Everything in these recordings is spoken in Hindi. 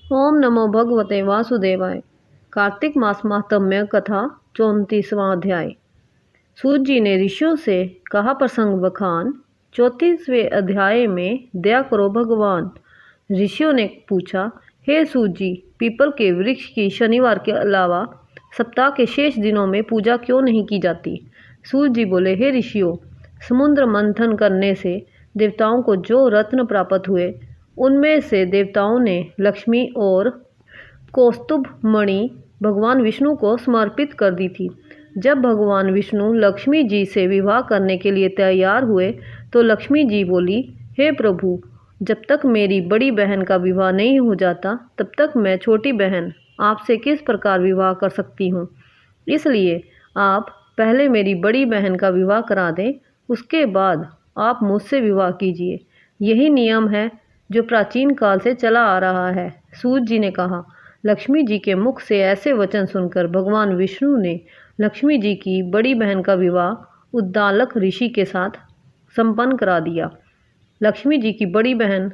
ओम नमो भगवते वासुदेवाय। कार्तिक मास महात्म्य कथा 34वां अध्याय। सूत जी ने ऋषियों से कहा प्रसंग बखान। 34वें अध्याय में दया करो भगवान। ऋषियों ने पूछा, हे सूत जी, पीपल के वृक्ष की शनिवार के अलावा सप्ताह के शेष दिनों में पूजा क्यों नहीं की जाती? सूत जी बोले, हे ऋषियों, समुद्र मंथन करने से देवताओं को जो रत्न प्राप्त हुए उनमें से देवताओं ने लक्ष्मी और कौस्तुभ मणि भगवान विष्णु को समर्पित कर दी थी। जब भगवान विष्णु लक्ष्मी जी से विवाह करने के लिए तैयार हुए तो लक्ष्मी जी बोली, हे प्रभु, जब तक मेरी बड़ी बहन का विवाह नहीं हो जाता तब तक मैं छोटी बहन आपसे किस प्रकार विवाह कर सकती हूँ। इसलिए आप पहले मेरी बड़ी बहन का विवाह करा दें, उसके बाद आप मुझसे विवाह कीजिए। यही नियम है जो प्राचीन काल से चला आ रहा है। सूत जी ने कहा। लक्ष्मी जी के मुख से ऐसे वचन सुनकर भगवान विष्णु ने लक्ष्मी जी की बड़ी बहन का विवाह उद्दालक ऋषि के साथ संपन्न करा दिया। लक्ष्मी जी की बड़ी बहन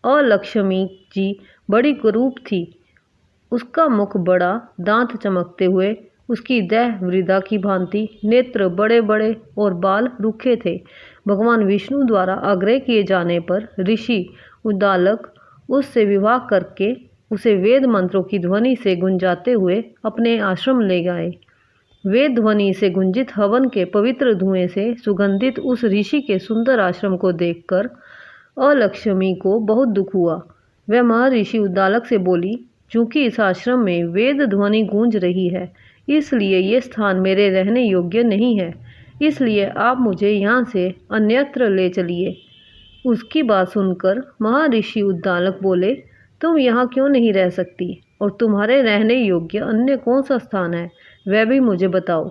अलक्ष्मी जी बड़ी कुरूप थी। उसका मुख बड़ा, दांत चमकते हुए, उसकी देह वृद्धा की भांति, नेत्र बड़े बड़े और बाल रूखे थे। भगवान विष्णु द्वारा आग्रह किए जाने पर ऋषि उद्दालक उससे विवाह करके उसे वेद मंत्रों की ध्वनि से गुंजाते हुए अपने आश्रम ले गए। वेद ध्वनि से गुंजित हवन के पवित्र धुएं से सुगंधित उस ऋषि के सुंदर आश्रम को देखकर अलक्ष्मी को बहुत दुख हुआ। वह महर्षि उद्दालक से बोली, चूंकि इस आश्रम में वेद ध्वनि गूंज रही है, इसलिए ये स्थान मेरे रहने योग्य नहीं है। इसलिए आप मुझे यहाँ से अन्यत्र ले चलिए। उसकी बात सुनकर महर्षि उद्दालक बोले, तुम यहाँ क्यों नहीं रह सकती और तुम्हारे रहने योग्य अन्य कौन सा स्थान है, वह भी मुझे बताओ।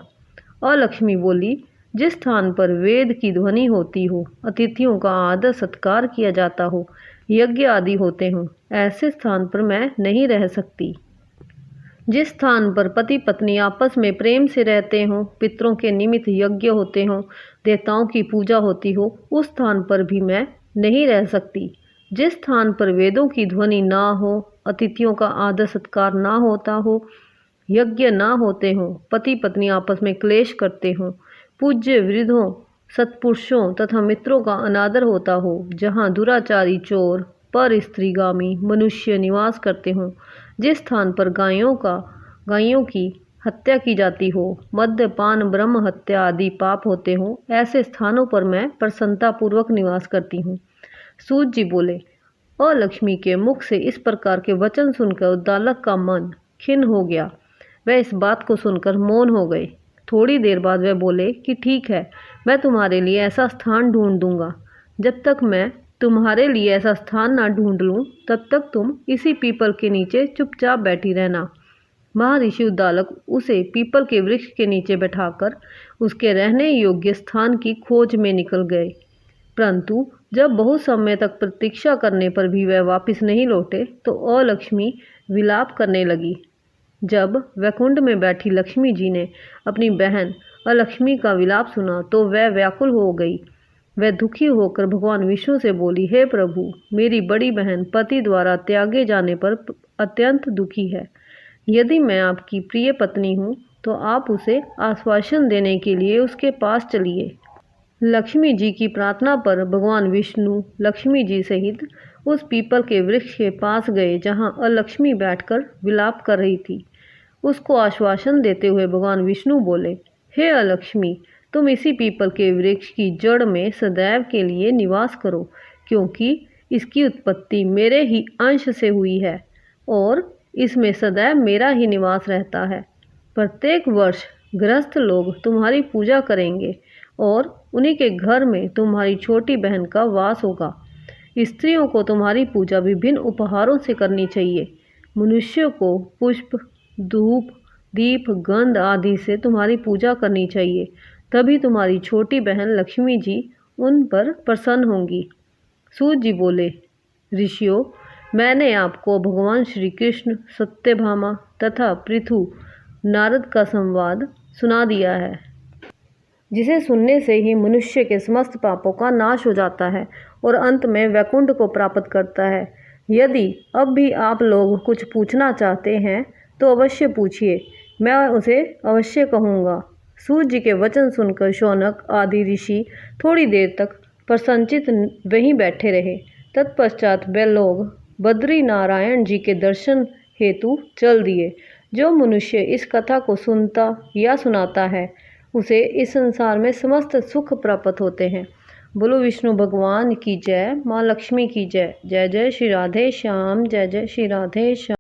अलक्ष्मी बोली, जिस स्थान पर वेद की ध्वनि होती हो, अतिथियों का आदर सत्कार किया जाता हो, यज्ञ आदि होते हों, ऐसे स्थान पर मैं नहीं रह सकती। जिस स्थान पर पति पत्नी आपस में प्रेम से रहते हों, पितरों के निमित्त यज्ञ होते हों, देवताओं की पूजा होती हो, उस स्थान पर भी मैं नहीं रह सकती। जिस स्थान पर वेदों की ध्वनि ना हो, अतिथियों का आदर सत्कार ना होता हो, यज्ञ ना होते हों, पति पत्नी आपस में क्लेश करते हों, पूज्य वृद्धों, सत्पुरुषों तथा मित्रों का अनादर होता हो, जहाँ दुराचारी, चोर, पर स्त्रीगामी मनुष्य निवास करते हों, जिस स्थान पर गायों की हत्या की जाती हो, मद्यपान, ब्रह्म हत्या आदि पाप होते हों, ऐसे स्थानों पर मैं प्रसन्नता पूर्वक निवास करती हूँ। सूत जी बोले। और लक्ष्मी के मुख से इस प्रकार के वचन सुनकर उद्दालक का मन खिन्न हो गया। वह इस बात को सुनकर मौन हो गए। थोड़ी देर बाद वह बोले कि ठीक है, मैं तुम्हारे लिए ऐसा स्थान ढूंढ दूंगा। जब तक मैं तुम्हारे लिए ऐसा स्थान ना ढूंढ लूं, तब तक तुम इसी पीपल के नीचे चुपचाप बैठी रहना। महर्षि उद्दालक उसे पीपल के वृक्ष के नीचे बैठाकर उसके रहने योग्य स्थान की खोज में निकल गए। परंतु जब बहुत समय तक प्रतीक्षा करने पर भी वह वापस नहीं लौटे तो अलक्ष्मी विलाप करने लगी। जब वैकुंठ में बैठी लक्ष्मी जी ने अपनी बहन अलक्ष्मी का विलाप सुना तो वह व्याकुल हो गई। वह दुखी होकर भगवान विष्णु से बोली, हे प्रभु, मेरी बड़ी बहन पति द्वारा त्यागे जाने पर अत्यंत दुखी है। यदि मैं आपकी प्रिय पत्नी हूँ तो आप उसे आश्वासन देने के लिए उसके पास चलिए। लक्ष्मी जी की प्रार्थना पर भगवान विष्णु लक्ष्मी जी सहित उस पीपल के वृक्ष के पास गए जहाँ अलक्ष्मी बैठकर विलाप कर रही थी। उसको आश्वासन देते हुए भगवान विष्णु बोले, हे अलक्ष्मी, तुम इसी पीपल के वृक्ष की जड़ में सदैव के लिए निवास करो, क्योंकि इसकी उत्पत्ति मेरे ही अंश से हुई है और इसमें सदैव मेरा ही निवास रहता है। प्रत्येक वर्ष गृहस्थ लोग तुम्हारी पूजा करेंगे और उन्हीं के घर में तुम्हारी छोटी बहन का वास होगा। स्त्रियों को तुम्हारी पूजा विभिन्न उपहारों से करनी चाहिए। मनुष्यों को पुष्प, धूप, दीप, गंध आदि से तुम्हारी पूजा करनी चाहिए, तभी तुम्हारी छोटी बहन लक्ष्मी जी उन पर प्रसन्न होंगी। सूत जी बोले, ऋषियों, मैंने आपको भगवान श्री कृष्ण, सत्यभामा तथा पृथु, नारद का संवाद सुना दिया है, जिसे सुनने से ही मनुष्य के समस्त पापों का नाश हो जाता है और अंत में वैकुंठ को प्राप्त करता है। यदि अब भी आप लोग कुछ पूछना चाहते हैं तो अवश्य पूछिए, मैं उसे अवश्य कहूँगा। सूर्य जी के वचन सुनकर शौनक आदि ऋषि थोड़ी देर तक प्रसन्नचित्त वहीं बैठे रहे। तत्पश्चात वे लोग बद्री नारायण जी के दर्शन हेतु चल दिए। जो मनुष्य इस कथा को सुनता या सुनाता है उसे इस संसार में समस्त सुख प्राप्त होते हैं। बोलो विष्णु भगवान की जय, माँ लक्ष्मी की जय। जय जय श्री राधे श्याम, जय जय श्री राधे श्याम।